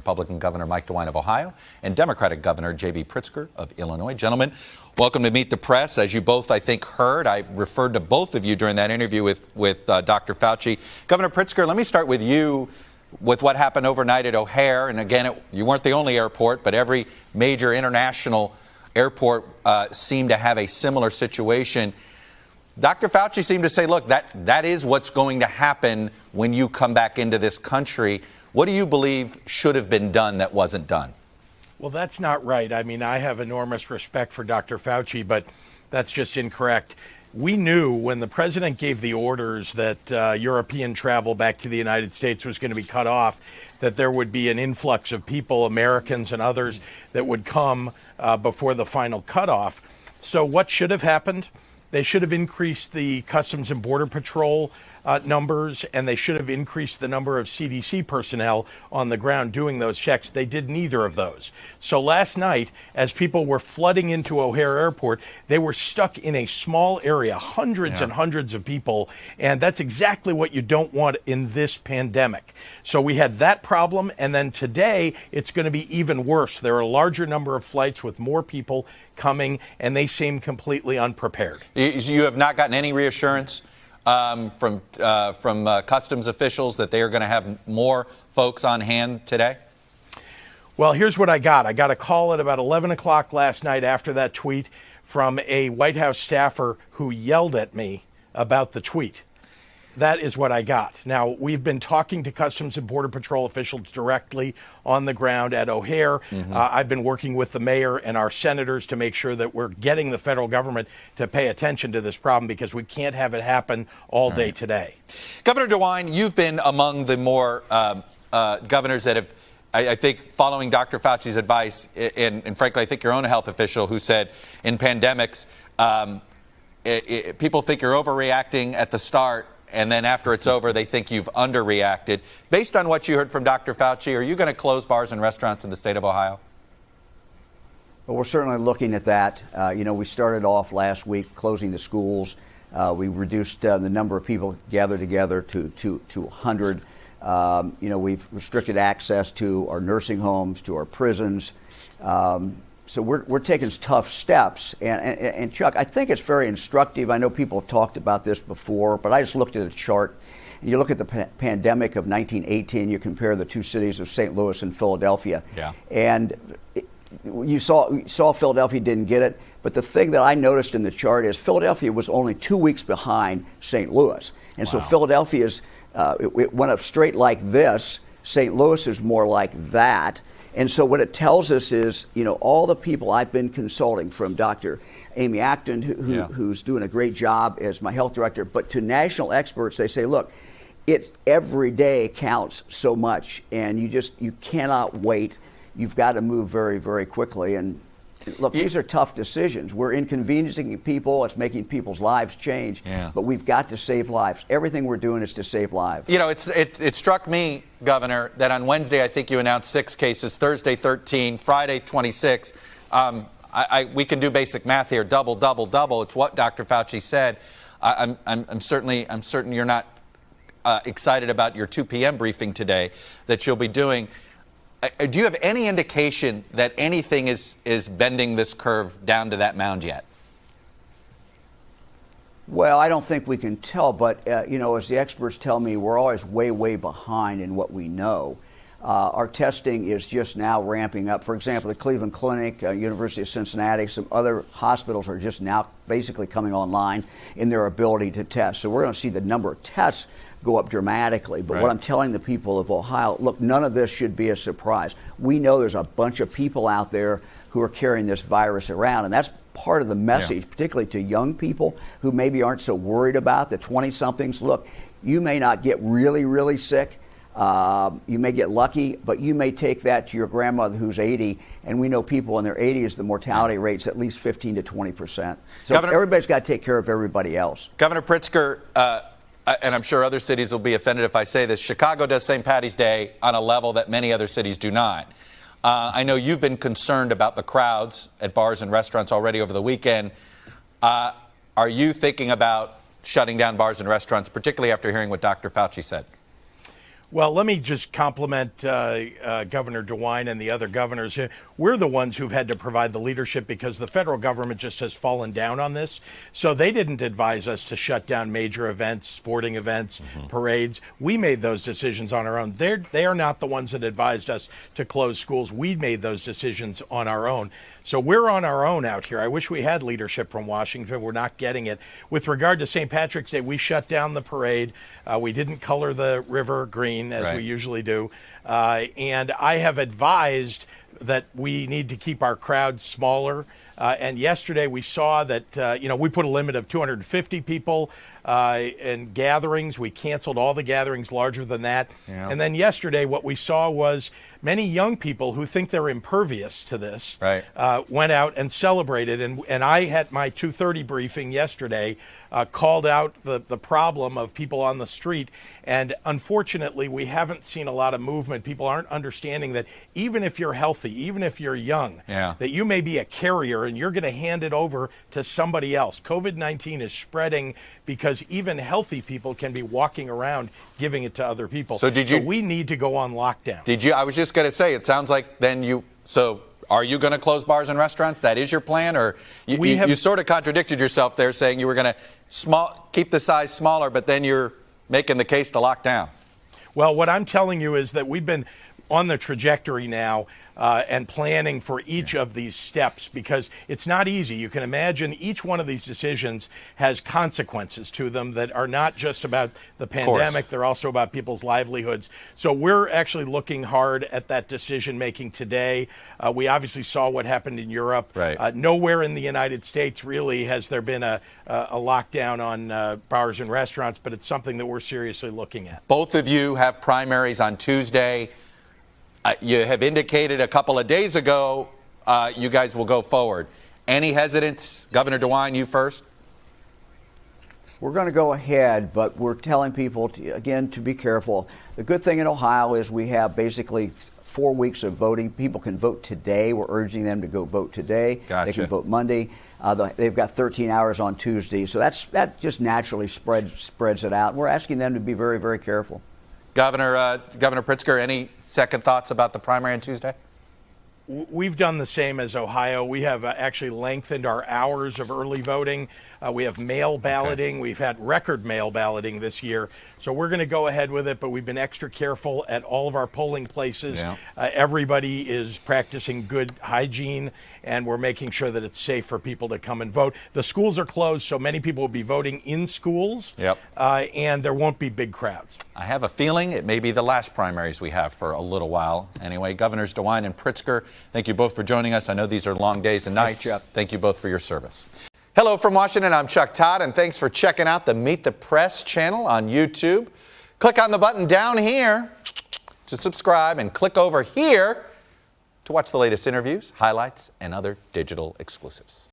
Republican Governor Mike DeWine of Ohio and Democratic Governor J.B. Pritzker of Illinois. Gentlemen, welcome to Meet the Press. As you both, I think, heard, I referred to both of you during that interview with Dr. Fauci. Governor Pritzker, let me start with you with what happened overnight at O'Hare. And again, you weren't the only airport, but every major international airport seemed to have a similar situation. Dr. Fauci seemed to say, look, that is what's going to happen when you come back into this country. What do you believe should have been done that wasn't done? Well, that's not right. I mean, I have enormous respect for Dr. Fauci, but that's just incorrect. We knew when the president gave the orders that European travel back to the United States was going to be cut off, that there would be an influx of people, Americans and others, that would come before the final cutoff. So what should have happened? They should have increased the Customs and Border Patrol numbers, and they should have increased the number of CDC personnel on the ground doing those checks. They did neither of those. So last night, as people were flooding into O'Hare Airport, they were stuck in a small area, hundreds and hundreds of people, and that's exactly what you don't want in this pandemic. So we had that problem, and then today it's going to be even worse. There are a larger number of flights with more people coming, and they seem completely unprepared. You have not gotten any reassurance from customs officials that they are going to have more folks on hand today? Well, here's what I got. I got a call at about 11 o'clock last night after that tweet from a White House staffer who yelled at me about the tweet. That is what I got. Now, we've been talking to Customs and Border Patrol officials directly on the ground at O'Hare. I've been working with the mayor and our senators to make sure that we're getting the federal government to pay attention to this problem, because we can't have it happen all day today. Governor DeWine, you've been among the more governors that have, I think, following Dr. Fauci's advice, and frankly, I think your own health official who said in pandemics, people think you're overreacting at the start, and then after it's over, they think you've underreacted. Based on what you heard from Dr. Fauci, are you going to close bars and restaurants in the state of Ohio? Well, we're certainly looking at that. We started off last week closing the schools. We reduced the number of people gathered together to 100. We've restricted access to our nursing homes, to our prisons. So we're taking tough steps. And Chuck, I think it's very instructive. I know people have talked about this before, but I just looked at a chart. You look at the pandemic of 1918, you compare the two cities of St. Louis and Philadelphia. Yeah. And you saw Philadelphia didn't get it. But the thing that I noticed in the chart is Philadelphia was only 2 weeks behind St. Louis. And so Philadelphia's, it went up straight like this. St. Louis is more like that. And so what it tells us is, all the people I've been consulting, from Dr. Amy Acton, who's doing a great job as my health director, but to national experts, they say, look, every day counts so much, and you cannot wait. You've got to move very, very quickly. And look, these are tough decisions. We're inconveniencing people. It's making people's lives change. Yeah. But we've got to save lives. Everything we're doing is to save lives. It struck me, Governor, that on Wednesday, I think you announced 6 cases, Thursday 13, Friday 26. We can do basic math here. Double, double, double. It's what Dr. Fauci said. I'm certain you're not excited about your 2 p.m. briefing today that you'll be doing. Do you have any indication that anything is bending this curve down to that mound yet? Well, I don't think we can tell, but as the experts tell me, we're always way, way behind in what we know. Our testing is just now ramping up. For example, the Cleveland Clinic, University of Cincinnati, some other hospitals are just now basically coming online in their ability to test. So we're going to see the number of tests go up dramatically. But what I'm telling the people of Ohio, look, none of this should be a surprise. We know there's a bunch of people out there who are carrying this virus around, and that's part of the message, particularly to young people who maybe aren't so worried about the 20-somethings. Look, you may not get really, really sick. You may get lucky, but you may take that to your grandmother who's 80, and we know people in their 80s, the mortality rate's at least 15 to 20%. So everybody's got to take care of everybody else. Governor Pritzker, and I'm sure other cities will be offended if I say this, Chicago does St. Patty's Day on a level that many other cities do not. I know you've been concerned about the crowds at bars and restaurants already over the weekend. Are you thinking about shutting down bars and restaurants, particularly after hearing what Dr. Fauci said? Well, let me just compliment Governor DeWine and the other governors. We're the ones who've had to provide the leadership because the federal government just has fallen down on this. So they didn't advise us to shut down major events, sporting events, parades. We made those decisions on our own. They are not the ones that advised us to close schools. We made those decisions on our own. So we're on our own out here. I wish we had leadership from Washington. We're not getting it. With regard to St. Patrick's Day, we shut down the parade. We didn't color the river green as we usually do. And I have advised that we need to keep our crowds smaller. And yesterday we saw that, we put a limit of 250 people in gatherings. We canceled all the gatherings larger than that. Yeah. And then yesterday what we saw was many young people who think they're impervious to this went out and celebrated. And I had my 2:30 briefing yesterday, called out the problem of people on the street. And unfortunately, we haven't seen a lot of movement. People aren't understanding that even if you're healthy, even if you're young, that you may be a carrier and you're going to hand it over to somebody else. COVID-19 is spreading because even healthy people can be walking around giving it to other people. So we need to go on lockdown. I was just going to say, it sounds like then are you going to close bars and restaurants? That is your plan? Or you sort of contradicted yourself there saying you were going to keep the size smaller, but then you're making the case to lock down. Well, what I'm telling you is that we've been on the trajectory now and planning for each of these steps because it's not easy. You can imagine each one of these decisions has consequences to them that are not just about the pandemic, they're also about people's livelihoods. So we're actually looking hard at that decision making today. We obviously saw what happened in Europe. Nowhere in the United States really has there been a lockdown on bars and restaurants, but it's something that we're seriously looking at. Both of you have primaries on Tuesday. You have indicated a couple of days ago you guys will go forward. Any hesitance? Governor DeWine, you first. We're going to go ahead, but we're telling people, to be careful. The good thing in Ohio is we have basically 4 weeks of voting. People can vote today. We're urging them to go vote today. They can vote Monday. They've got 13 hours on Tuesday. So that just naturally spreads it out. We're asking them to be very, very careful. Governor Pritzker, any second thoughts about the primary on Tuesday? We've done the same as Ohio. We have actually lengthened our hours of early voting. We have mail balloting. We've had record mail balloting this year. So we're going to go ahead with it, but we've been extra careful at all of our polling places. Everybody is practicing good hygiene, and we're making sure that it's safe for people to come and vote. The schools are closed, so many people will be voting in schools, and there won't be big crowds. I have a feeling it may be the last primaries we have for a little while. Anyway, Governors DeWine and Pritzker, thank you both for joining us. I know these are long days and nights. Thank you both for your service. Hello from Washington, I'm Chuck Todd, and thanks for checking out the Meet the Press channel on YouTube. Click on the button down here to subscribe and click over here to watch the latest interviews, highlights, and other digital exclusives.